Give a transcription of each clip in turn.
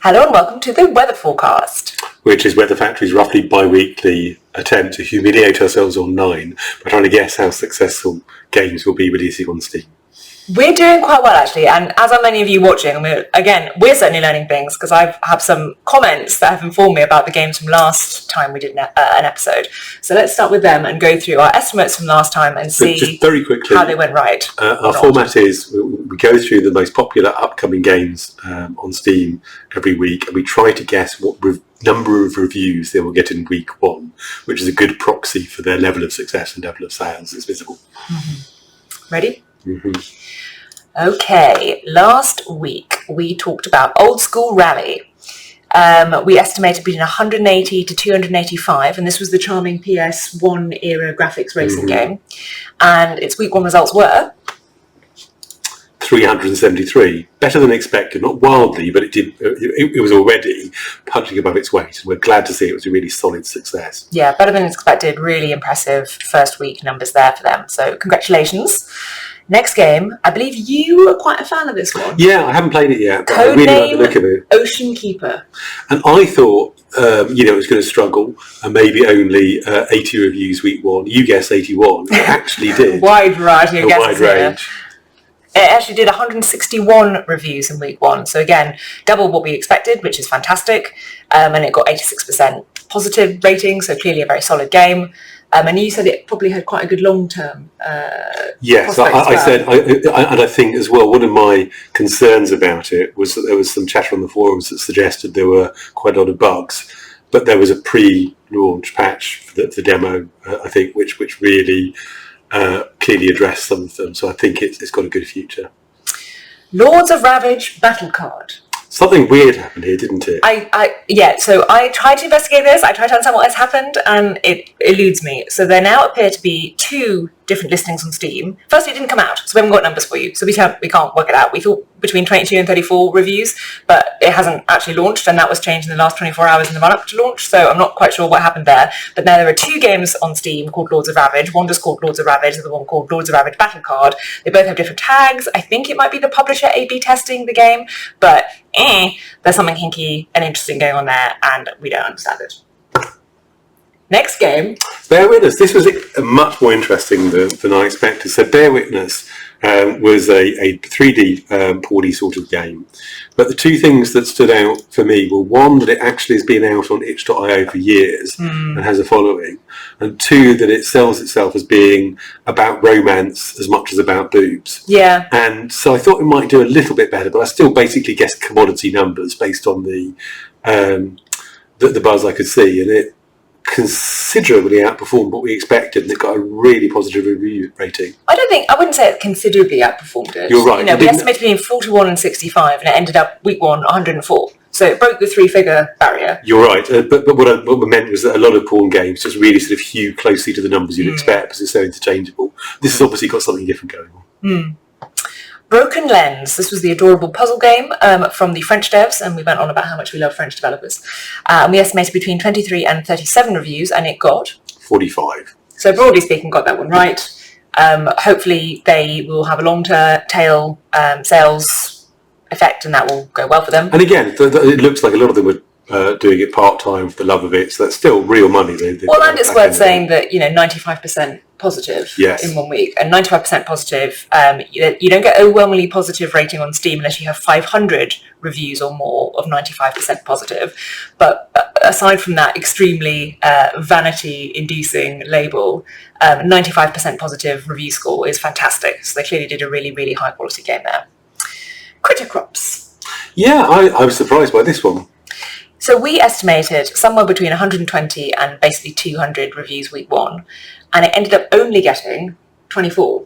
Hello and welcome to the weather forecast. Which is Weather Factory's roughly bi-weekly attempt to humiliate ourselves online by trying to guess how successful games will be releasing on Steam. We're doing quite well actually, and as are many of you watching, we're certainly learning things because I've had some comments that have informed me about the games from last time we did an episode. So let's start with them and go through our estimates from last time and see just very quickly, how they went right. Our format is we go through the most popular upcoming games on Steam every week, and we try to guess what number of reviews they will get in week one, which is a good proxy for their level of success and level of sales is visible. Mm-hmm. Ready? Mm-hmm. Okay, last week we talked about Old School Rally. We estimated between 180 to 285, and this was the charming PS1 era graphics racing game. And its week one results were 373, better than expected, not wildly, but it was already punching above its weight. We're glad to see it was a really solid success. Yeah, better than expected, really impressive first week numbers there for them. So congratulations. Next game, I believe you were quite a fan of this one. Yeah, I haven't played it yet, but I really like the look of it. Ocean Keeper. And I thought, it was going to struggle, and maybe only 80 reviews week one. You guessed 81. It actually did. Wide variety of guesses. Wide range. It actually did 161 reviews in week one. So again, double what we expected, which is fantastic. And it got 86% positive rating, so clearly a very solid game. And you said it probably had quite a good long-term yes, I said, and I think as well, one of my concerns about it was that there was some chatter on the forums that suggested there were quite a lot of bugs, but there was a pre-launch patch for the demo, I think, which really clearly addressed some of them. So I think it's got a good future. Lords of Ravage Battle Card. Something weird happened here, didn't it? So I tried to investigate this. I tried to understand what has happened, and it eludes me. So there now appear to be two different listings on Steam. Firstly, it didn't come out, so we haven't got numbers for you. So we can't work it out. We thought between 22 and 34 reviews, but it hasn't actually launched, and that was changed in the last 24 hours in the run-up to launch. So I'm not quite sure what happened there. But now there are two games on Steam called Lords of Ravage. One just called Lords of Ravage, the other one called Lords of Ravage Battle Card. They both have different tags. I think it might be the publisher A/B testing the game, but there's something hinky and interesting going on there, and we don't understand it. Next game. Bear Witness. This was much more interesting than I expected. So Bear Witness was a 3D porty sort of game. But the two things that stood out for me were, one, that it actually has been out on itch.io for years and has a following. And two, that it sells itself as being about romance as much as about boobs. Yeah. And so I thought it might do a little bit better, but I still basically guessed commodity numbers based on the buzz I could see. And it considerably outperformed what we expected, and it got a really positive review rating. I wouldn't say it considerably outperformed it. You're right. We estimated between 41 and 65, and it ended up week one 104. So it broke the three-figure barrier. You're right, but what we meant was that a lot of porn games just really sort of hew closely to the numbers you'd expect because it's so interchangeable. This has obviously got something different going on. Broken Lens. This was the adorable puzzle game from the French devs, and we went on about how much we love French developers. And we estimated between 23 and 37 reviews, and it got 45. So broadly speaking, got that one right. Hopefully they will have a long-tail sales effect, and that will go well for them. And again, it looks like a lot of them were doing it part-time for the love of it, so that's still real money. And it's worth saying that 95% positive in 1 week, and 95% positive, you don't get overwhelmingly positive rating on Steam unless you have 500 reviews or more of 95% positive. But aside from that extremely vanity-inducing label, 95% positive review score is fantastic. So they clearly did a really, really high-quality game there. Criticrops. Yeah, I was surprised by this one. So we estimated somewhere between 120 and basically 200 reviews week one, and it ended up only getting 24.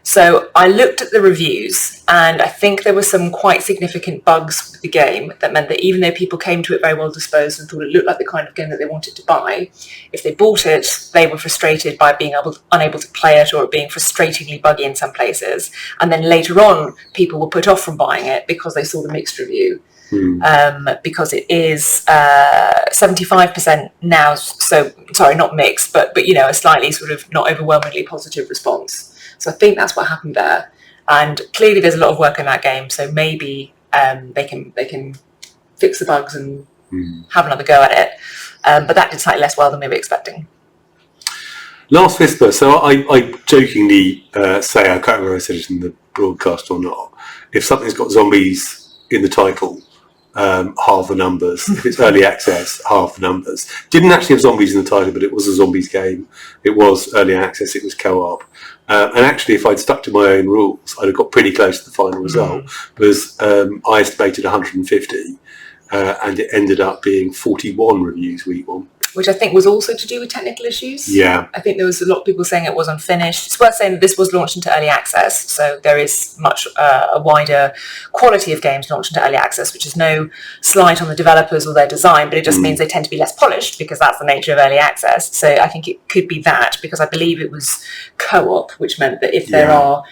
So I looked at the reviews, and I think there were some quite significant bugs with the game that meant that even though people came to it very well disposed and thought it looked like the kind of game that they wanted to buy, if they bought it, they were frustrated by being unable to play it, or it being frustratingly buggy in some places. And then later on, people were put off from buying it because they saw the mixed review. Because it is 75% now, so sorry, not mixed, but a slightly sort of not overwhelmingly positive response. So I think that's what happened there, and clearly there's a lot of work in that game. So maybe they can fix the bugs and have another go at it. But that did slightly less well than we were expecting. Last Whisper. So I jokingly say, I can't remember if I said it in the broadcast or not, if something's got zombies in the title, half the numbers. If it's early access, half the numbers. Didn't actually have zombies in the title, but it was a zombies game. It was early access, it was co-op. And actually, if I'd stuck to my own rules, I'd have got pretty close to the final result, because I estimated 150, and it ended up being 41 reviews week one. Which I think was also to do with technical issues. Yeah. I think there was a lot of people saying it was unfinished. It's worth saying that this was launched into early access, so there is much a wider quality of games launched into early access, which is no slight on the developers or their design, but it just means they tend to be less polished because that's the nature of early access. So I think it could be that, because I believe it was co-op, which meant that if there are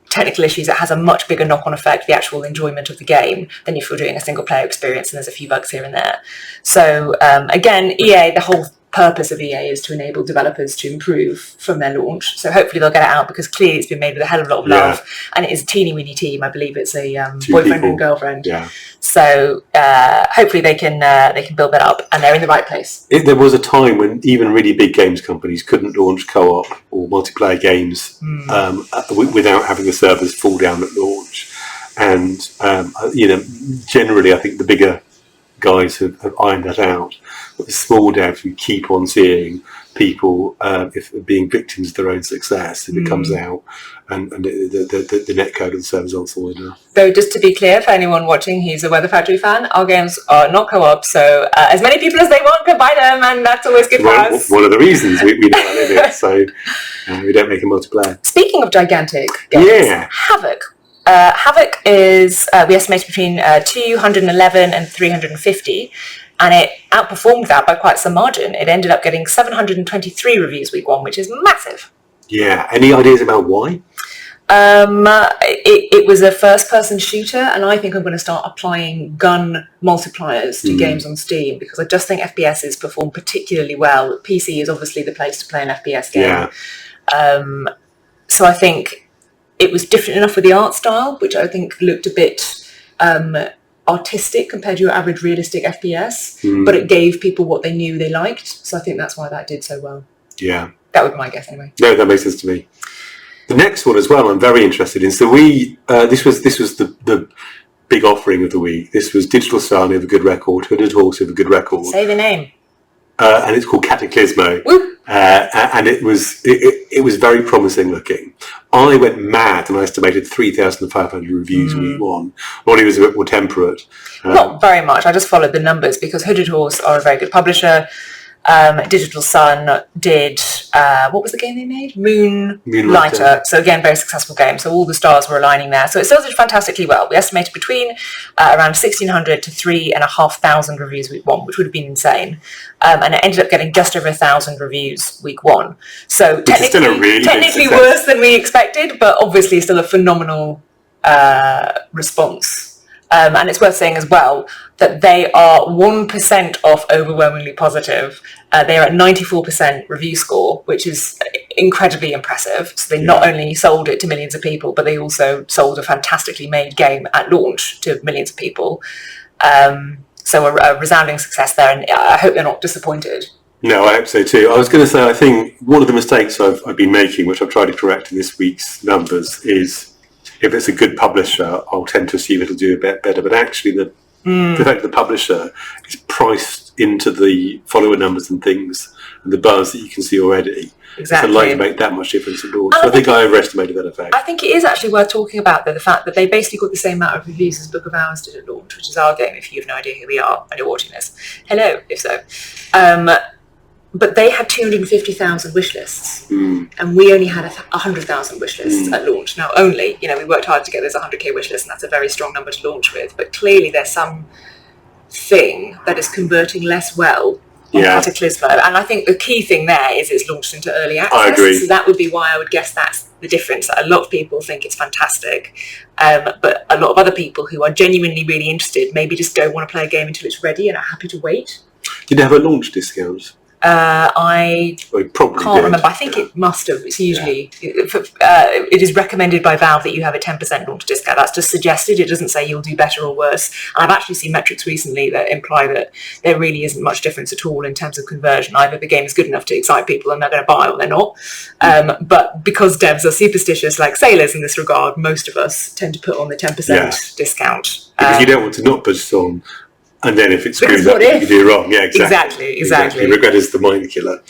technical issues, it has a much bigger knock-on effect, the actual enjoyment of the game, than if you're doing a single-player experience and there's a few bugs here and there. So again, EA, the whole purpose of EA is to enable developers to improve from their launch. So hopefully they'll get it out, because clearly it's been made with a hell of a lot of love, and it is a teeny-weeny team. I believe it's a boyfriend and girlfriend. Yeah. So hopefully they can build that up, and they're in the right place. There was a time when even really big games companies couldn't launch co-op or multiplayer games without having the servers fall down at launch. And generally I think the bigger guys have ironed that out. But the small devs, we keep on seeing people if being victims of their own success if it comes out, and the netcode of the servers aren't solid enough. So just to be clear, for anyone watching who's a Weather Factory fan, our games are not co-op, so as many people as they want can buy them, and that's always good for us. One of the reasons we don't live it, so we don't make a multiplayer. Speaking of gigantic games, Havoc. Havoc is, we estimated between 211 and 350, and it outperformed that by quite some margin. It ended up getting 723 reviews week one, which is massive. Yeah. Any ideas about why? It was a first-person shooter, and I think I'm going to start applying gun multipliers to games on Steam, because I just think FPSs perform particularly well. PC is obviously the place to play an FPS game. Yeah. So I think it was different enough with the art style, which I think looked a bit artistic compared to your average realistic FPS, but it gave people what they knew they liked. So I think that's why that did so well. Yeah. That would be my guess anyway. No, that makes sense to me. The next one as well, I'm very interested in. So this was the big offering of the week. This was Digital Sun of a good record, Hooded Horse of a good record. Say the name. And it's called Cataclismo. And it was very promising looking. I went mad and I estimated 3,500 reviews week one. Ronnie was a bit more temperate. Not very much. I just followed the numbers, because Hooded Horse are a very good publisher. Digital Sun did, what was the game they made? Moonlighter. So again, very successful game. So all the stars were aligning there. So it still did fantastically well. We estimated between around 1,600 to 3,500 reviews week one, which would have been insane. And it ended up getting just over 1,000 reviews week one. So technically worse than we expected, but obviously still a phenomenal response. And it's worth saying as well that they are 1% off overwhelmingly positive. They are at 94% review score, which is incredibly impressive. So they not only sold it to millions of people, but they also sold a fantastically made game at launch to millions of people. So a resounding success there, and I hope they're not disappointed. No, I hope so too. I was going to say, I think one of the mistakes I've been making, which I've tried to correct in this week's numbers, is if it's a good publisher, I'll tend to assume it'll do a bit better. But actually, the fact that the publisher is priced into the follower numbers and things, and the buzz that you can see already, exactly, it's unlikely to make that much difference at launch. So I think I overestimated that effect. I think it is actually worth talking about the fact that they basically got the same amount of reviews as Book of Hours did at launch, which is our game, if you have no idea who we are and you're watching this. Hello, if so. But they had 250,000 wish lists, and we only had 100,000 wish lists at launch. Now, only, we worked hard to get those 100k wish lists, and that's a very strong number to launch with. But clearly, there's some thing that is converting less well on Cataclismo, and I think the key thing there is it's launched into early access. I agree. So that would be why I would guess that's the difference. A lot of people think it's fantastic, but a lot of other people who are genuinely really interested maybe just don't want to play a game until it's ready and are happy to wait. Did they have a launch discount? I can't remember. I think it must have. It's usually it is recommended by Valve that you have a 10% launch discount. That's just suggested. It doesn't say you'll do better or worse. And I've actually seen metrics recently that imply that there really isn't much difference at all in terms of conversion. Either the game is good enough to excite people and they're going to buy, or they're not. But because devs are superstitious like sailors in this regard, most of us tend to put on the 10% discount. Because you don't want to not put it on. And then if it screws up, you do wrong. Yeah, exactly. Regret is the mind killer.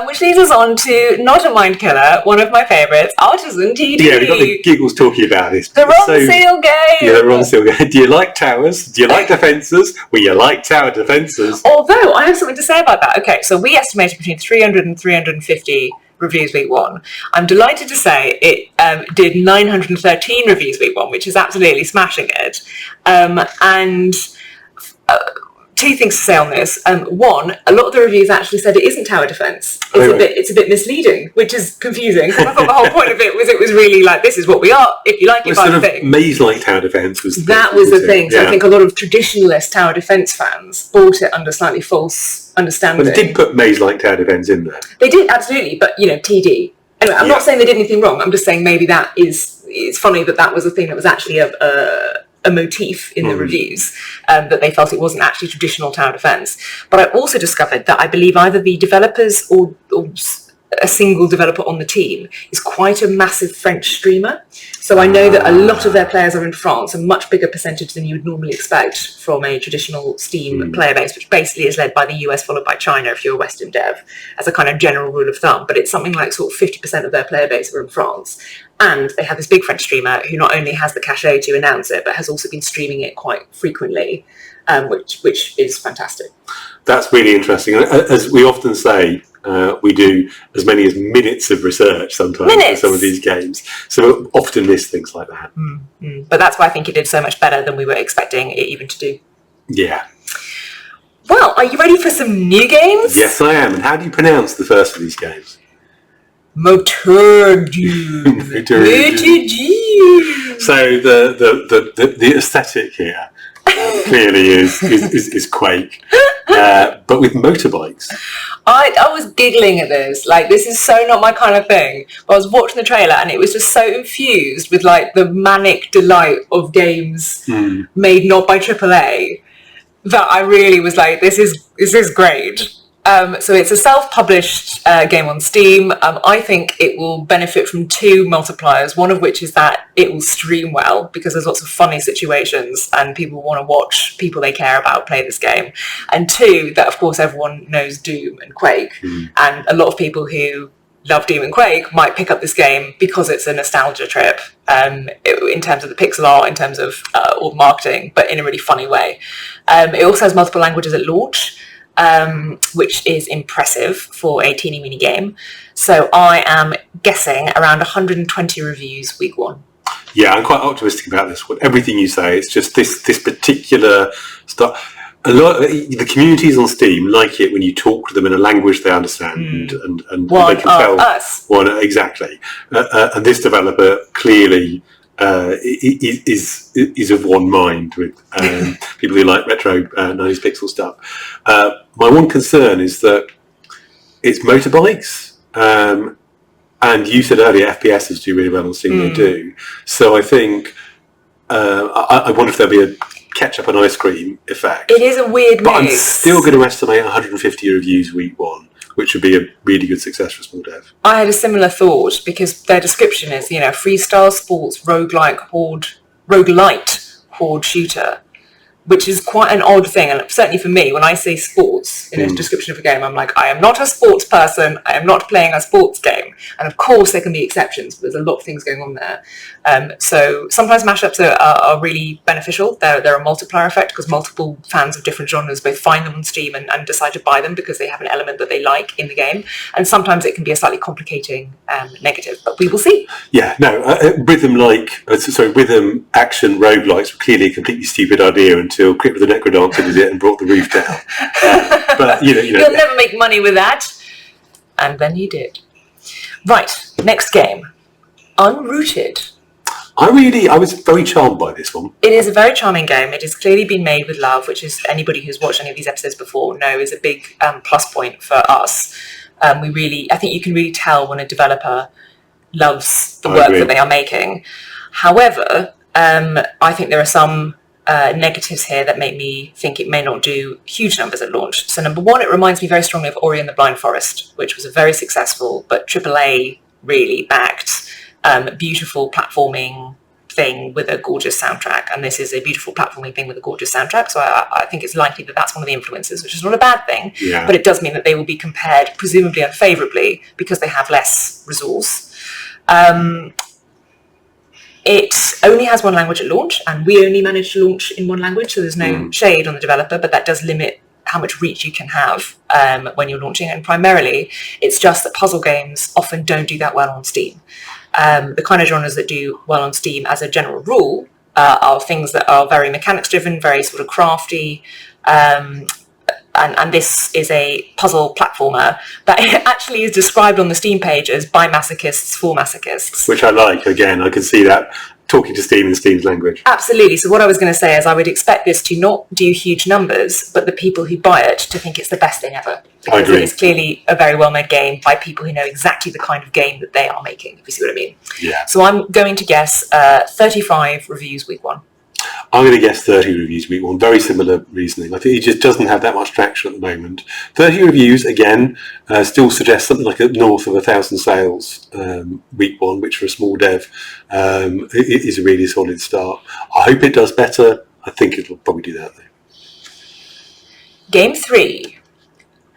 Which leads us on to not a mind killer, one of my favourites, Artisan TD. Yeah, we've got the giggles talking about this. The Ron-Seal game. Yeah, the Ron-Seal game. Do you like towers? Do you like defences? Well, you like tower defences. Although, I have something to say about that. Okay, so we estimated between 300 and 350 reviews week one. I'm delighted to say it did 913 reviews week one, which is absolutely smashing it. Two things to say on this. One, a lot of the reviews actually said it isn't tower defense. It's a bit misleading, which is confusing. I thought the whole point of it was really like, this is what we are. If you like it, buy the thing. Maze-like tower defense was the thing. So I think a lot of traditionalist tower defense fans bought it under slightly false understanding. But they did put maze-like tower defense in there. They did, absolutely. But TD. Anyway, I'm not saying they did anything wrong. I'm just saying maybe it's funny that was a thing that was actually a motif in the reviews, that they felt it wasn't actually traditional tower defense. But I also discovered that I believe either the developers or a single developer on the team is quite a massive French streamer. So I know that a lot of their players are in France, a much bigger percentage than you would normally expect from a traditional Steam player base, which basically is led by the US followed by China if you're a Western dev, as a kind of general rule of thumb. But it's something like sort of 50% of their player base are in France. And they have this big French streamer who not only has the cachet to announce it, but has also been streaming it quite frequently, which is fantastic. That's really interesting. As we often say, we do as many as minutes of research sometimes for some of these games. So we often miss things like that. But that's why I think it did so much better than we were expecting it even to do. Yeah. Well, are you ready for some new games? Yes, I am. And how do you pronounce the first of these games? Motördoom. So the aesthetic here clearly is Quake, but with motorbikes. I was giggling at this. Like, this is so not my kind of thing. But I was watching the trailer and it was just so infused with like the manic delight of games made not by AAA that I really was like, this is great. So it's a self-published game on Steam. I think it will benefit from two multipliers, one of which is that it will stream well because there's lots of funny situations and people want to watch people they care about play this game. And two, that of course everyone knows Doom and Quake. And a lot of people who love Doom and Quake might pick up this game because it's a nostalgia trip in terms of the pixel art, in terms of all the marketing, but in a really funny way. It also has multiple languages at launch. Which is impressive for a teeny weeny game. So I am guessing around 120 reviews week one. Yeah, I'm quite optimistic about this one. Everything you say, it's just this particular stuff. A lot the communities on Steam like it when you talk to them in a language they understand and they can tell us. Exactly. And this developer clearly is of one mind with people who like retro 90s pixel stuff. My one concern is that it's motorbikes, and you said earlier FPSs do really well on Steam. They do. So I think I wonder if there'll be a ketchup and ice cream effect. It is a weird but mix. I'm still going to estimate 150 reviews week one, which would be a really good success for small dev. I had a similar thought because their description is, freestyle sports roguelite horde shooter, which is quite an odd thing. And certainly for me, when I say sports in a description of a game, I'm like, I am not a sports person. I am not playing a sports game. And of course, there can be exceptions, but there's a lot of things going on there. So sometimes mashups are really beneficial. They're a multiplier effect because multiple fans of different genres both find them on Steam and decide to buy them because they have an element that they like in the game. And sometimes it can be a slightly complicating negative, but we will see. Yeah, no, rhythm action roguelikes were clearly a completely stupid idea until Crypt of the Necrodancer did it and brought the roof down. But you'll never make money with that. And then he did. Right, next game. Unrooted. I was very charmed by this one. It is a very charming game. It has clearly been made with love, which is anybody who's watched any of these episodes before know is a big plus point for us. I think you can really tell when a developer loves the work that they are making. However, I think there are some negatives here that make me think it may not do huge numbers at launch. So number one, it reminds me very strongly of Ori and the Blind Forest, which was a very successful but AAA really backed beautiful platforming thing with a gorgeous soundtrack, and this is a beautiful platforming thing with a gorgeous soundtrack, so I think it's likely that that's one of the influences, which is not a bad thing, but it does mean that they will be compared presumably unfavourably because they have less resource. It only has one language at launch, and we only managed to launch in one language, so there's no shade on the developer, but that does limit how much reach you can have when you're launching, and primarily it's just that puzzle games often don't do that well on Steam. The kind of genres that do well on Steam as a general rule are things that are very mechanics driven, very sort of crafty, and this is a puzzle platformer that actually is described on the Steam page as by masochists for masochists. Which I like, again, I can see that talking to Steam in Steam's language. Absolutely. So what I was going to say is I would expect this to not do huge numbers, but the people who buy it to think it's the best thing ever. Because I agree. It is clearly a very well-made game by people who know exactly the kind of game that they are making, if you see what I mean. Yeah. So I'm going to guess 35 reviews week one. I'm going to guess 30 reviews week one. Very similar reasoning. I think it just doesn't have that much traction at the moment. 30 reviews, again, still suggests something like north of 1,000 sales week one, which for a small dev is a really solid start. I hope it does better. I think it'll probably do that, though. Game 3.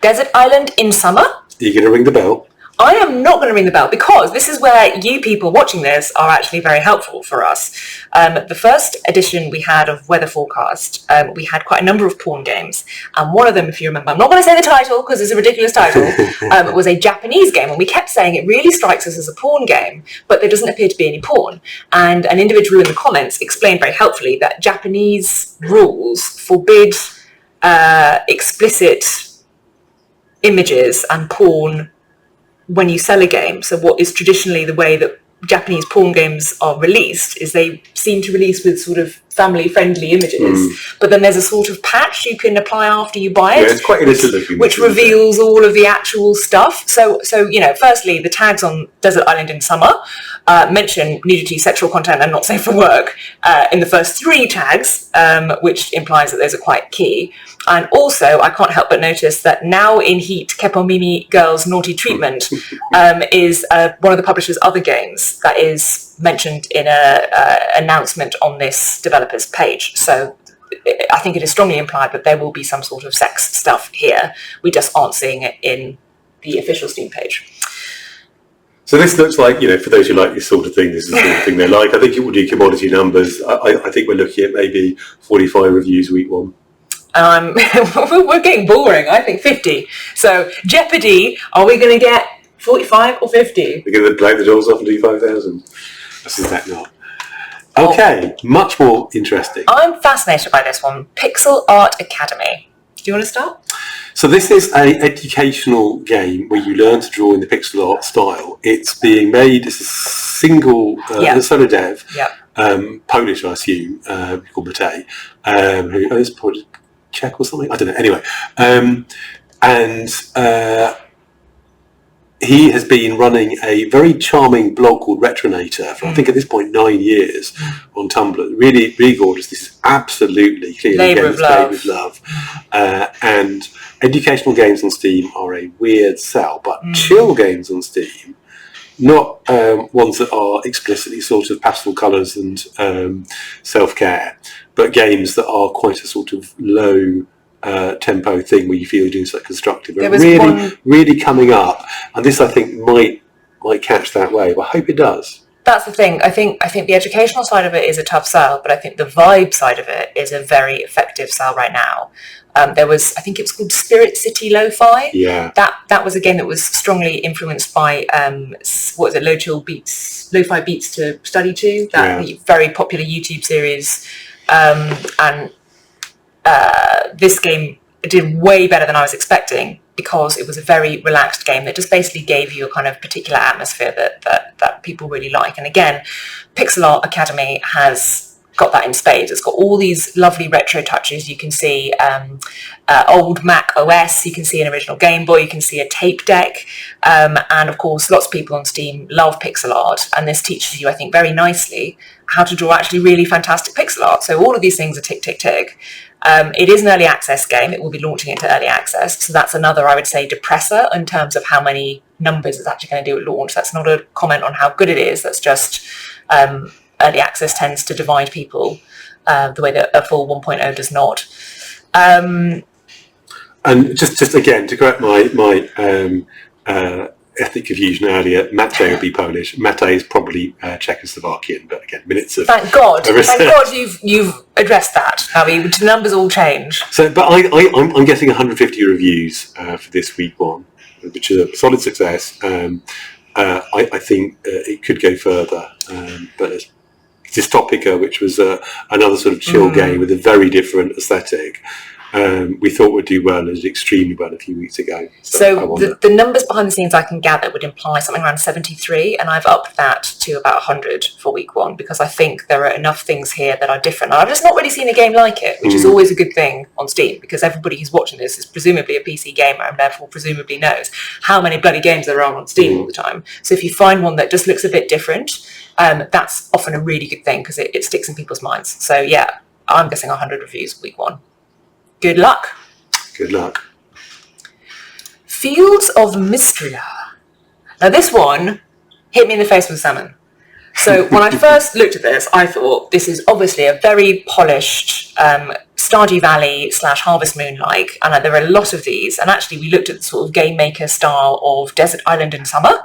Desert Island in Summer. Are you going to ring the bell? I am not going to ring the bell because this is where you people watching this are actually very helpful for us. The first edition we had of Weather Forecast, we had quite a number of porn games, and one of them, if you remember, I'm not going to say the title because it's a ridiculous title, was a Japanese game, and we kept saying it really strikes us as a porn game, but there doesn't appear to be any porn. And an individual in the comments explained very helpfully that Japanese rules forbid explicit images and porn when you sell a game. So what is traditionally the way that Japanese porn games are released is they seem to release with sort of family-friendly images, but then there's a sort of patch you can apply after you buy it, it's quite innocent looking, which reveals all of the actual stuff. So you know, firstly, the tags on Desert Island in Summer mention nudity, sexual content, and not safe for work in the first 3 tags, which implies that those are quite key. And also, I can't help but notice that Now in Heat, Keppomimi Girls' Naughty Treatment is one of the publisher's other games that is mentioned in an announcement on this developer's page. So I think it is strongly implied that there will be some sort of sex stuff here. We just aren't seeing it in the official Steam page. So this looks like, you know, for those who like this sort of thing, this is the sort of thing they like. I think it will do commodity numbers. I think we're looking at maybe 45 reviews week one. We're getting boring. I think 50. So Jeopardy, are we going to get 45 or 50? We're going to blow the doors off and do 5,000. This is that not. Okay, much more interesting. I'm fascinated by this one. Pixel Art Academy. Do you want to start? So this is an educational game where you learn to draw in the pixel art style. It's being made as a single solo dev, Polish, I assume, called Mate, who is probably Czech or something. I don't know. Anyway, he has been running a very charming blog called Retronator for I think at this point 9 years on Tumblr. Really, really gorgeous. This is absolutely clearly Labour a game with love. And educational games on Steam are a weird sell, but chill games on Steam, not ones that are explicitly sort of pastel colours and self-care, but games that are quite a sort of low tempo thing where you feel you're doing something constructive. Really coming up, and this I think might catch that wave. I hope it does. That's the thing. I think the educational side of it is a tough sell, but I think the vibe side of it is a very effective sell right now. There was, I think it was called Spirit City Lo-Fi. Yeah. That was a game that was strongly influenced by what is it, Lo-Fi Beats to Study to, that very popular YouTube series, and this game did way better than I was expecting. because it was a very relaxed game that just basically gave you a kind of particular atmosphere that people really like. And again, Pixel Art Academy has got that in spades. It's got all these lovely retro touches. You can see old Mac OS, you can see an original Game Boy, you can see a tape deck, and of course lots of people on Steam love pixel art, and this teaches you, I think, very nicely how to draw actually really fantastic pixel art. So all of these things are tick, tick, tick. It is an early access game. It will be launching into early access, so that's another, I would say, depressor in terms of how many numbers it's actually going to do at launch. That's not a comment on how good it is, that's just early access tends to divide people the way that a full 1.0 does not. And just again, to correct my ethnic confusion earlier, Mate would be Polish. Mate is probably Czechoslovakian, but again, minutes of... Thank God you've addressed that. I mean, the numbers all change. So, but I'm getting 150 reviews for this week one, which is a solid success. I think it could go further, but Dystopica, which was another sort of chill game with a very different aesthetic, we thought would do well and did extremely well a few weeks ago. So the numbers behind the scenes I can gather would imply something around 73, and I've upped that to about 100 for week one because I think there are enough things here that are different. And I've just not really seen a game like it, which is always a good thing on Steam, because everybody who's watching this is presumably a PC gamer and therefore presumably knows how many bloody games there are on Steam all the time. So if you find one that just looks a bit different, that's often a really good thing because it sticks in people's minds. So yeah, I'm guessing 100 reviews week one. Good luck. Good luck. Fields of Mistria. Now this one hit me in the face with salmon. So when I first looked at this, I thought this is obviously a very polished Stardew Valley / Harvest Moon-like, and there are a lot of these. And actually, we looked at the sort of game maker style of Desert Island in Summer,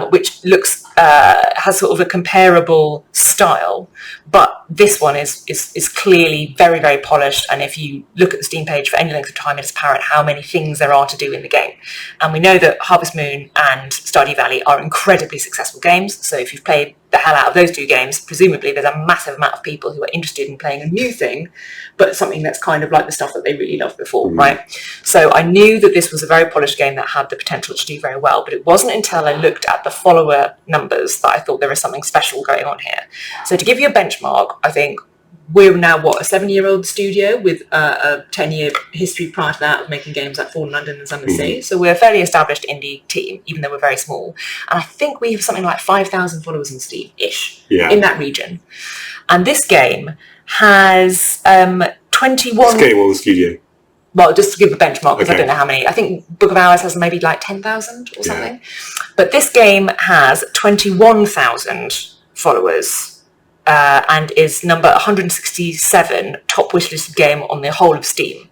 which looks has sort of a comparable style. But this one is clearly very, very polished. And if you look at the Steam page for any length of time, it's apparent how many things there are to do in the game. And we know that Harvest Moon and Stardew Valley are incredibly successful games. So if you've played the hell out of those two games, presumably there's a massive amount of people who are interested in playing a new thing, but something that's kind of like the stuff that they really loved before, right? So I knew that this was a very polished game that had the potential to do very well, but it wasn't until I looked at the follower numbers that I thought there was something special going on here. So to give you a benchmark, I think we're now, a 7-year-old studio with a 10-year history prior to that of making games like Fallen London and Summer Sea. So we're a fairly established indie team, even though we're very small. And I think we have something like 5,000 followers on Steam-ish in that region. And this game has 21... Scale or the studio? Well, just to give a benchmark, because I don't know how many. I think Book of Hours has maybe like 10,000 or something. But this game has 21,000 followers. And is number 167 top wishlisted game on the whole of Steam.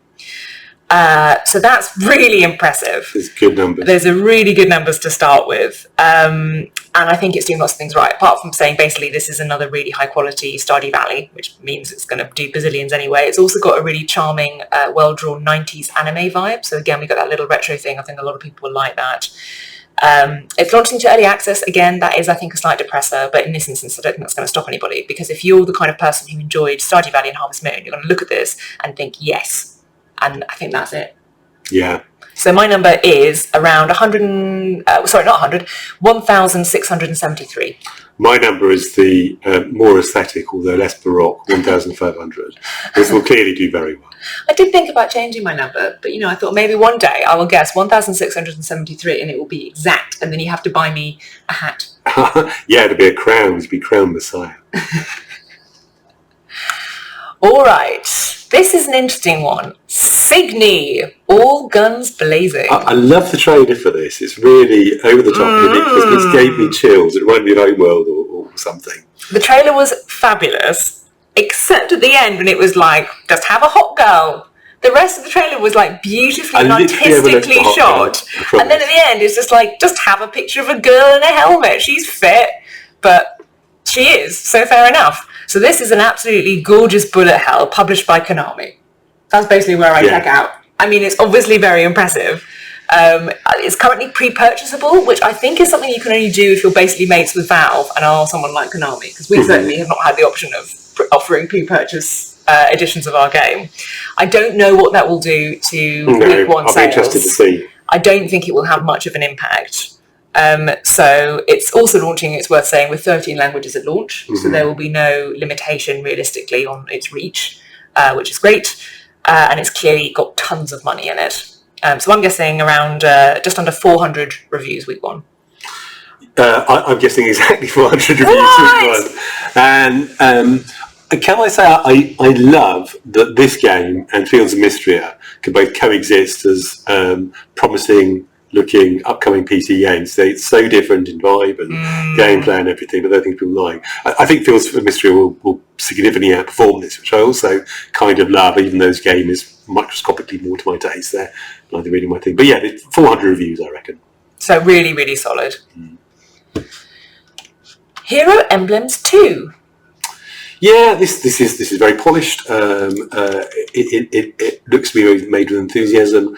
So that's really impressive. There's good numbers. There's a really good numbers to start with. And I think it's doing lots of things right, apart from saying basically this is another really high quality Stardew Valley, which means it's going to do bazillions anyway. It's also got a really charming, well-drawn 90s anime vibe. So again, we got that little retro thing. I think a lot of people will like that. It's launched into early access. Again, that is, I think, a slight depressor, but in this instance, I don't think that's going to stop anybody, because if you're the kind of person who enjoyed Stardew Valley and Harvest Moon, you're going to look at this and think, yes, and I think that's it. Yeah. So my number is around 1,673. My number is the more aesthetic, although less baroque, 1,500. This will clearly do very well. I did think about changing my number, but I thought maybe one day I will guess 1,673 and it will be exact, and then you have to buy me a hat. Yeah, it'll be a crown. It'll be Crown Messiah. All right, this is an interesting one. Cygni, all guns blazing. I love the trailer for this. It's really over the top. This gave me chills. It reminded me of Homeworld or something. The trailer was fabulous, except at the end when it was like, just have a hot girl. The rest of the trailer was like beautifully and artistically shot. And then at the end it's just like, just have a picture of a girl in a helmet. She's fit, but she is, so fair enough. So this is an absolutely gorgeous bullet hell published by Konami. That's basically where I check out. I mean, it's obviously very impressive. It's currently pre-purchasable, which I think is something you can only do if you're basically mates with Valve and are someone like Konami, because we certainly have not had the option of offering pre-purchase editions of our game. I don't know what that will do to week one sales. I'll be interested to see. I don't think it will have much of an impact. So it's also launching, it's worth saying, with 13 languages at launch. So there will be no limitation realistically on its reach, which is great. And it's clearly got tons of money in it. So I'm guessing around just under 400 reviews week one. I'm guessing exactly 400 reviews week one. And can I say I love that this game and Fields of Mistria can both coexist as promising looking upcoming PC games. It's so different in vibe and gameplay and everything, but I think people like. I think Fields of Mistria will significantly outperform this, which I also kind of love, even though this game is microscopically more to my taste. They're neither really my thing. But yeah, 400 reviews, I reckon. So really, really solid. Hero Emblems II. Yeah, this is very polished. It looks to be made with enthusiasm.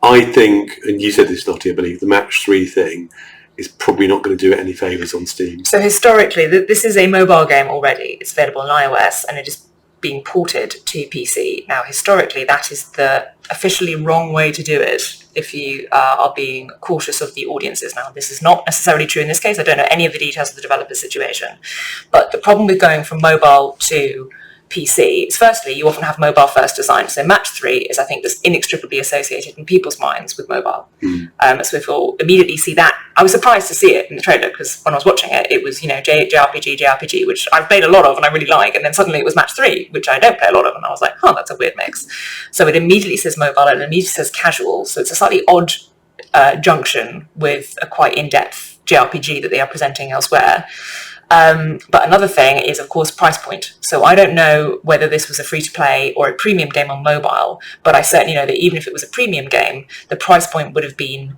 I think, and you said this, Lottie, I believe, the match 3 thing is probably not going to do it any favours on Steam. So historically, this is a mobile game already. It's available on iOS and it is being ported to PC. Now, historically, that is the officially wrong way to do it if you are being cautious of the audiences. Now, this is not necessarily true in this case. I don't know any of the details of the developer's situation. But the problem with going from mobile to PC is, firstly, you often have mobile first design. So match 3 is, I think, just inextricably associated in people's minds with mobile. So if you'll immediately see that, I was surprised to see it in the trailer because when I was watching it, it was, JRPG, which I've played a lot of and I really like. And then suddenly it was match 3, which I don't play a lot of. And I was like, oh, that's a weird mix. So it immediately says mobile and it immediately says casual. So it's a slightly odd junction with a quite in-depth JRPG that they are presenting elsewhere. But another thing is, of course, price point. So I don't know whether this was a free-to-play or a premium game on mobile, but I certainly know that even if it was a premium game, the price point would have been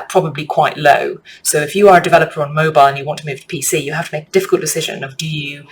probably quite low. So if you are a developer on mobile and you want to move to PC, you have to make a difficult decision of, do you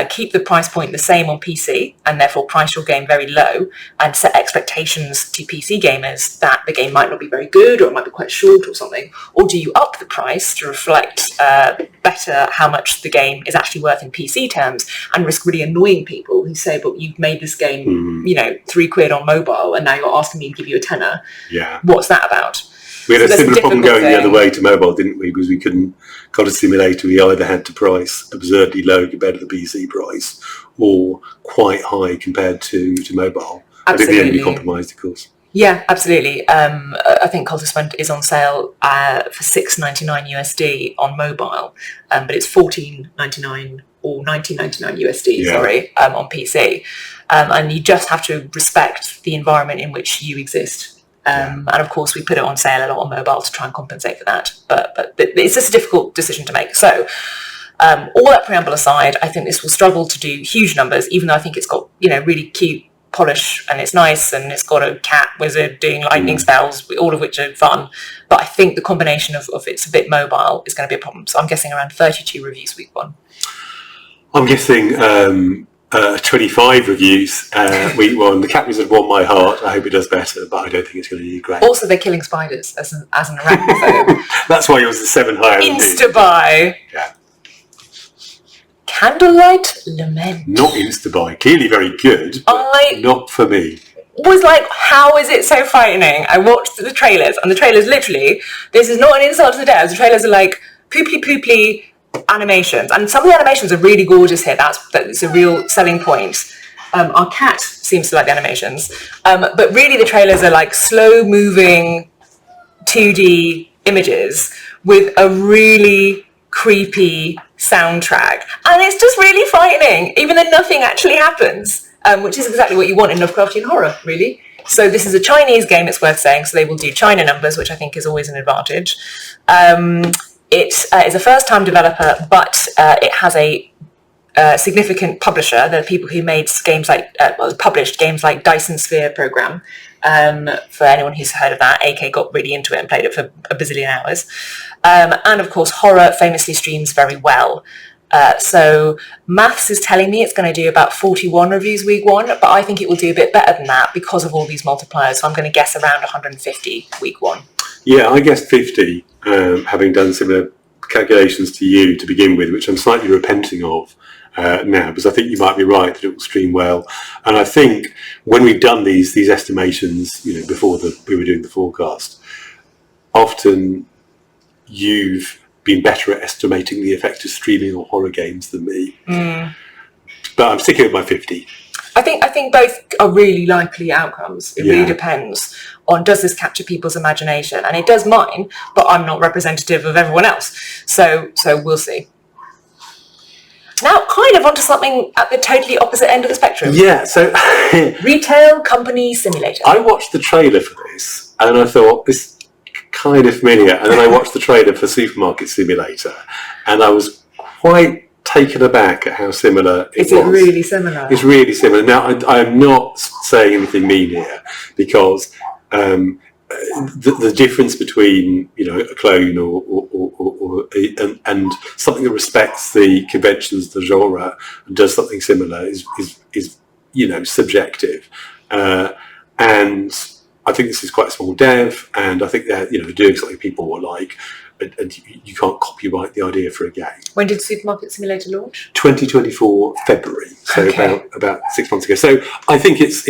keep the price point the same on PC and therefore price your game very low and set expectations to PC gamers that the game might not be very good or it might be quite short or something, or do you up the price to reflect better how much the game is actually worth in PC terms and risk really annoying people who say, but you've made this game, £3 on mobile and now you're asking me to give you a tenner. Yeah. What's that about? We had a similar problem going the other way to mobile, didn't we? Because we couldn't got a simulator. We either had to price absurdly low compared to the PC price, or quite high compared to mobile. Absolutely. But in the end, we compromised, of course. Yeah, absolutely. I think Cultist is on sale for $6.99 USD on mobile, but it's $14.99 or $19.99 USD, on PC. And you just have to respect the environment in which you exist. And of course, we put it on sale a lot on mobile to try and compensate for that. But it's just a difficult decision to make. So all that preamble aside, I think this will struggle to do huge numbers, even though I think it's got, really cute polish and it's nice and it's got a cat wizard doing lightning spells, all of which are fun. But I think the combination of it's a bit mobile is going to be a problem. So I'm guessing around 32 reviews week one. I'm guessing 25 reviews week one. The cat wizard won my heart. I hope it does better, but I don't think it's going to do great. Also, they're killing spiders as an arachnophobe. That's why yours is 7 higher. Insta-buy. Yeah. Candlelight Lament. Not insta-buy. Clearly very good, but not for me. Was like, how is it so frightening? I watched the trailers, and the trailers literally, this is not an insult to the devs, the trailers are like pooply animations, and some of the animations are really gorgeous here. That's a real selling point. Our cat seems to like the animations, but really the trailers are like slow moving 2D images with a really creepy soundtrack, and it's just really frightening, even though nothing actually happens, which is exactly what you want in Lovecraftian horror, really. So this is a Chinese game, it's worth saying, so they will do China numbers, which I think is always an advantage. It is a first-time developer, but it has a significant publisher. There are people who made games like, published games like Dyson Sphere Program. For anyone who's heard of that, AK got really into it and played it for a bazillion hours. And of course, horror famously streams very well. So Maths is telling me it's going to do about 41 reviews week one, but I think it will do a bit better than that because of all these multipliers. So I'm going to guess around 150 week one. Yeah, I guessed 50, having done similar calculations to you to begin with, which I'm slightly repenting of now, because I think you might be right that it will stream well. And I think when we've done these estimations, before we were doing the forecast, often you've been better at estimating the effect of streaming or horror games than me. But I'm sticking with my 50. I think both are really likely outcomes. It really depends on, does this capture people's imagination? And it does mine, but I'm not representative of everyone else. So we'll see. Now, kind of onto something at the totally opposite end of the spectrum. Yeah, so... Retail Company Simulator. I watched the trailer for this, and I thought, this is kind of familiar. And then I watched the trailer for Supermarket Simulator, and I was quite taken aback at how similar it was. Is it really similar? It's really similar. Now, I'm not saying anything mean here, because the difference between, you know, a clone and something that respects the conventions of the genre and does something similar is you know, subjective. And I think this is quite a small dev, and I think they're, you know, doing something people will like, and you can't copyright the idea for a game. When did Supermarket Simulator launch? 2024 February, so about 6 months ago. So I think it's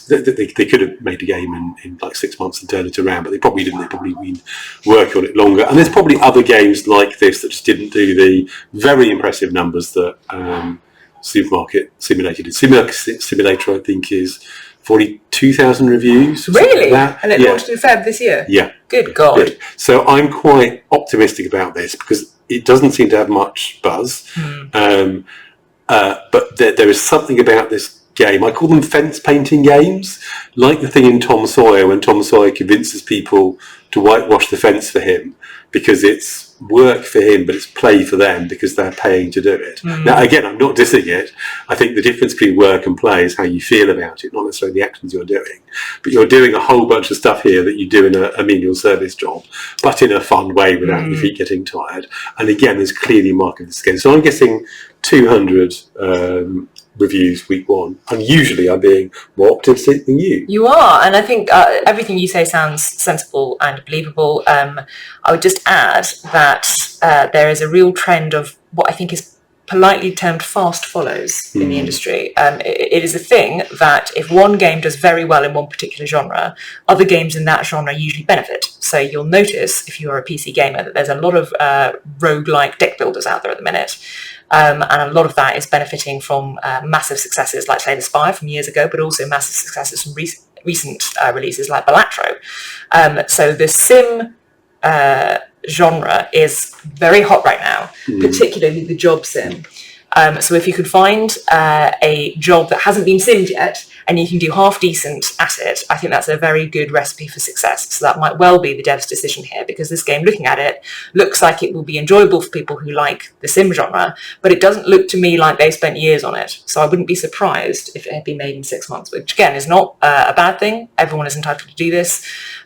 they could have made a game in like 6 months and turned it around, but they probably didn't. They probably been working on it longer. And there's probably other games like this that just didn't do the very impressive numbers that Supermarket Simulator did. Supermarket Simulator, I think, is 42,000 reviews. Really? Like and it launched in Feb this year? Yeah. Good God. Good. So I'm quite optimistic about this because it doesn't seem to have much buzz. But there is something about this game. I call them fence painting games, like the thing in Tom Sawyer when Tom Sawyer convinces people to whitewash the fence for him because it's work for him, but it's play for them because they're paying to do it. Now, again, I'm not dissing it. I think the difference between work and play is how you feel about it, not necessarily the actions you're doing. But you're doing a whole bunch of stuff here that you do in a menial service job, but in a fun way without your feet getting tired. And again, there's clearly a market for this game. So I'm guessing 200 reviews week one. And usually I'm being more optimistic than you. You are, and I think everything you say sounds sensible and believable. I would just add that there is a real trend of what I think is politely termed fast follows in the industry. It is a thing that if one game does very well in one particular genre, other games in that genre usually benefit. So you'll notice, if you're a PC gamer, that there's a lot of roguelike deck builders out there at the minute. And a lot of that is benefiting from massive successes like Slay the Spire from years ago, but also massive successes from recent releases like Balatro. So the sim genre is very hot right now, particularly the job sim. So if you could find a job that hasn't been simmed yet and you can do half decent at it, I think that's a very good recipe for success. So that might well be the dev's decision here, because this game, looking at it, looks like it will be enjoyable for people who like the sim genre, but it doesn't look to me like they spent years on it. So I wouldn't be surprised if it had been made in 6 months, which again is not a bad thing. Everyone is entitled to do this.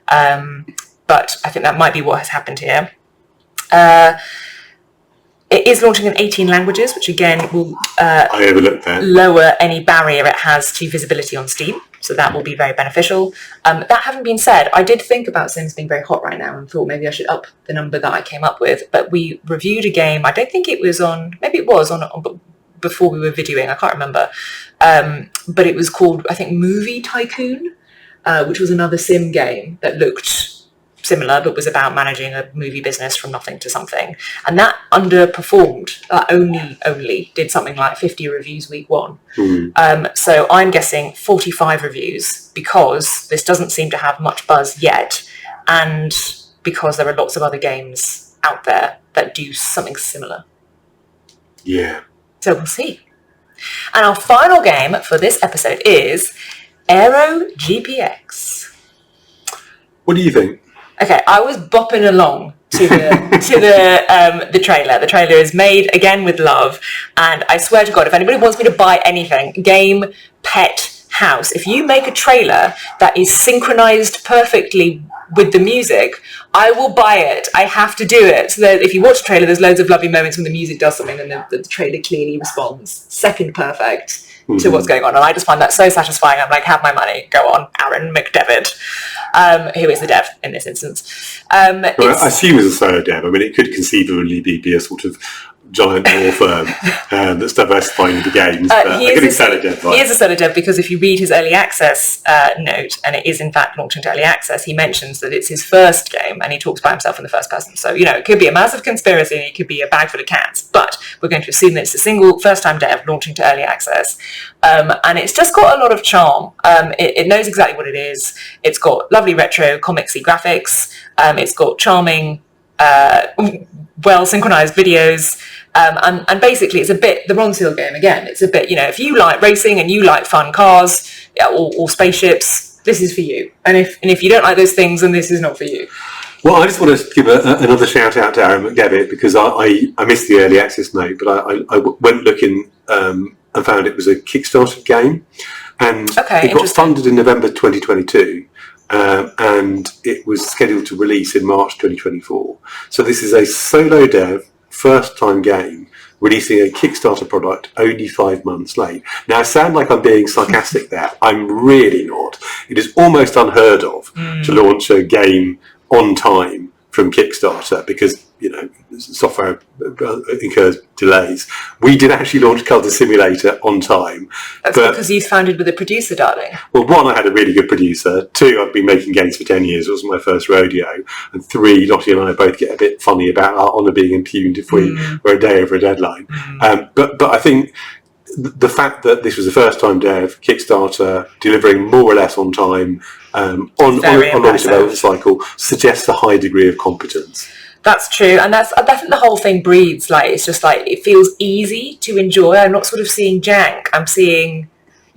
But I think that might be what has happened here. It is launching in 18 languages, which again will I overlooked that. Lower any barrier it has to visibility on Steam. So that will be very beneficial. That having been said, I did think about Sims being very hot right now and thought maybe I should up the number that I came up with. But we reviewed a game, I don't think it was on, maybe it was on before we were videoing, I can't remember. But it was called, I think, Movie Tycoon, which was another sim game that looked similar, but was about managing a movie business from nothing to something. And that underperformed. Only did something like 50 reviews week one. So I'm guessing 45 reviews, because this doesn't seem to have much buzz yet, and because there are lots of other games out there that do something similar. Yeah. So we'll see. And our final game for this episode is Aero GPX. What do you think? Okay, I was bopping along to the trailer. The trailer is made again with love, and I swear to God, if anybody wants me to buy anything, game, pet, house, if you make a trailer that is synchronized perfectly with the music, I will buy it. I have to do it. So that if you watch a trailer, there's loads of lovely moments when the music does something and the trailer clearly responds. Second perfect to what's going on, and I just find that so satisfying. I'm like, have my money, go on, Aaron McDevitt, who is the dev in this instance. Well, I assume it's a solo dev. I mean, it could conceivably be a sort of giant law firm that's diversifying into games. He is a stellar dev because if you read his early access note, and it is in fact launching to early access, he mentions that it's his first game and he talks by himself in the first person. So, it could be a massive conspiracy and it could be a bag full of cats, but we're going to assume that it's a single first-time dev launching to early access. And it's just got a lot of charm. It knows exactly what it is. It's got lovely retro comicsy graphics. It's got charming, well synchronized videos, and basically it's a bit the Ronseal game again. It's a bit, if you like racing and you like fun cars or spaceships, this is for you. And if you don't like those things, then this is not for you. Well, I just want to give another shout out to Aaron McDevitt because I missed the early access note, but I went looking and found it was a Kickstarter game, and it got funded in November 2022. And it was scheduled to release in March 2024. So this is a solo dev, first-time game, releasing a Kickstarter product only 5 months late. Now, I sound like I'm being sarcastic there. I'm really not. It is almost unheard of to launch a game on time from Kickstarter because, software incurs delays. We did actually launch Culture Simulator on time. That's because you founded with a producer, darling. Well, 1, I had a really good producer. 2, I've been making games for 10 years. It was my first rodeo. And 3, Lottie and I both get a bit funny about our honour being impugned if we were a day over a deadline. But I think the fact that this was a first-time dev, Kickstarter, delivering more or less on time, on launch development cycle, suggests a high degree of competence. That's true, and I think the whole thing breeds it's just it feels easy to enjoy. I'm not sort of seeing jank. I'm seeing,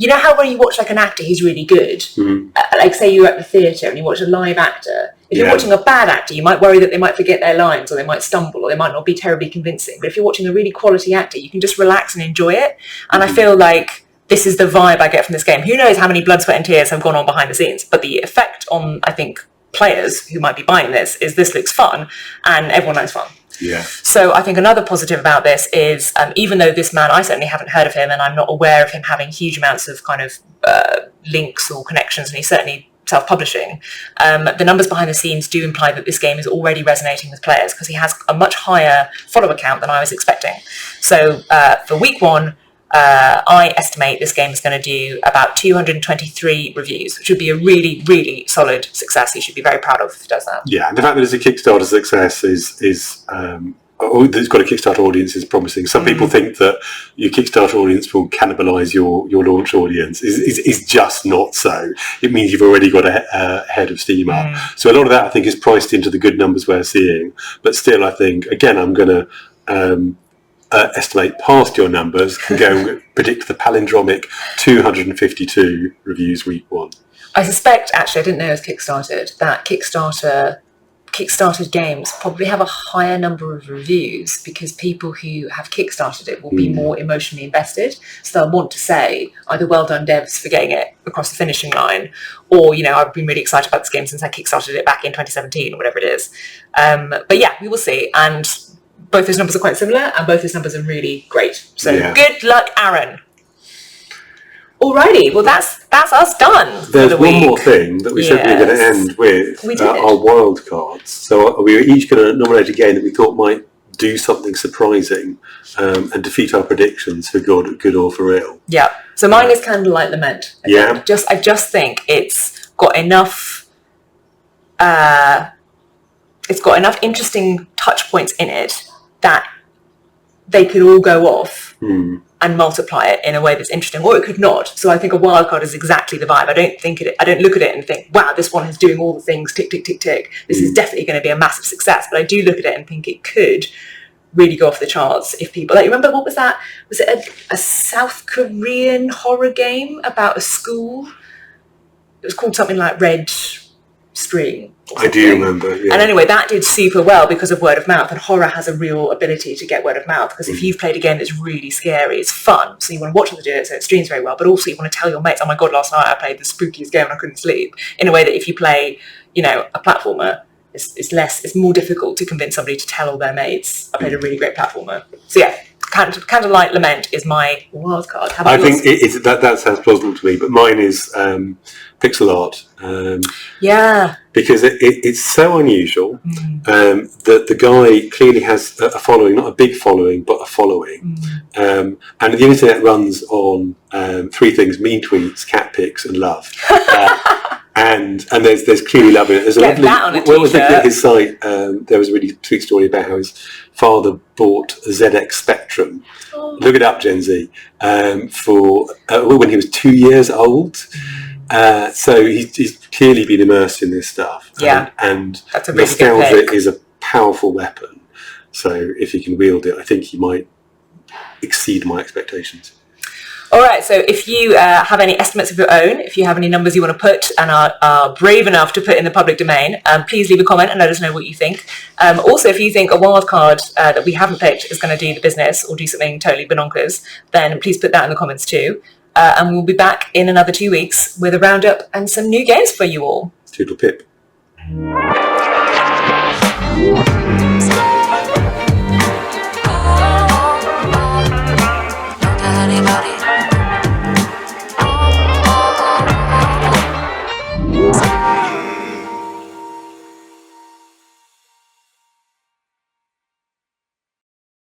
how when you watch an actor who's really good, say you're at the theatre and you watch a live actor. If you're watching a bad actor, you might worry that they might forget their lines or they might stumble or they might not be terribly convincing. But if you're watching a really quality actor, you can just relax and enjoy it. And I feel like this is the vibe I get from this game. Who knows how many blood, sweat and tears have gone on behind the scenes, but the effect on, I think, players who might be buying this looks fun and everyone likes fun. Yeah. So I think another positive about this is even though this man, I certainly haven't heard of him and I'm not aware of him having huge amounts of kind of links or connections, and he's certainly self-publishing, the numbers behind the scenes do imply that this game is already resonating with players because he has a much higher follower count than I was expecting. So for week 1, I estimate this game is going to do about 223 reviews, which would be a really, really solid success. He should be very proud of if he does that. Yeah, and the fact that it's a Kickstarter success is it's got a Kickstarter audience is promising. Some people think that your Kickstarter audience will cannibalise your launch audience. Is just not so. It means you've already got a head of steam up. So a lot of that, I think, is priced into the good numbers we're seeing. But still, I think, again, I'm going to estimate past your numbers and go and predict the palindromic 252 reviews week 1. I suspect, actually, I didn't know it was Kickstarted, that Kickstarted games probably have a higher number of reviews because people who have Kickstarted it will be more emotionally invested. So they'll want to say either well done devs for getting it across the finishing line, or, I've been really excited about this game since I Kickstarted it back in 2017 or whatever it is. But yeah, we will see. And both those numbers are quite similar and both those numbers are really great. So good luck, Aaron. Alrighty, well that's us done. There's one more thing that we said we were going to end with, our wild cards. So we were each going to nominate a game that we thought might do something surprising and defeat our predictions for good or for ill. Yeah. So mine is Candlelight Lament. I just think it's got enough. It's got enough interesting touch points in it that they could all go off and multiply it in a way that's interesting, or it could not. So I think a wildcard is exactly the vibe. I don't look at it and think, wow, this one is doing all the things, tick, tick, tick, tick. This is definitely going to be a massive success. But I do look at it and think it could really go off the charts if people, remember, what was that? Was it a South Korean horror game about a school? It was called something like Red String. I do remember, yeah. And anyway, that did super well because of word of mouth, and horror has a real ability to get word of mouth because if you've played a game that's really scary, it's fun, so you want to watch them do it, so it streams very well, but also you want to tell your mates, oh my god, last night I played the spookiest game and I couldn't sleep, in a way that if you play, a platformer, it's more difficult to convince somebody to tell all their mates, I played a really great platformer. So yeah. Candlelight Lament is my wild card. How about I think that sounds plausible to me, but mine is pixel art. Yeah. Because it's so unusual that the guy clearly has a following, not a big following, but a following. And the internet runs on three things: mean tweets, cat pics, and love. And there's clearly love in it. There's a lovely, that on a when I was looking t-shirt. at his site, there was a really sweet story about how his father bought a ZX Spectrum. Look it up, Gen Z, for when he was 2 years old. So he's clearly been immersed in this stuff. Yeah, and that's a really nostalgia good pick. is a powerful weapon. So if he can wield it, I think he might exceed my expectations. All right, so if you have any estimates of your own, if you have any numbers you want to put and are brave enough to put in the public domain, please leave a comment and let us know what you think. Also, if you think a wild card that we haven't picked is going to do the business or do something totally bonkers, then please put that in the comments too. And we'll be back in another 2 weeks with a roundup and some new games for you all. Toodle pip.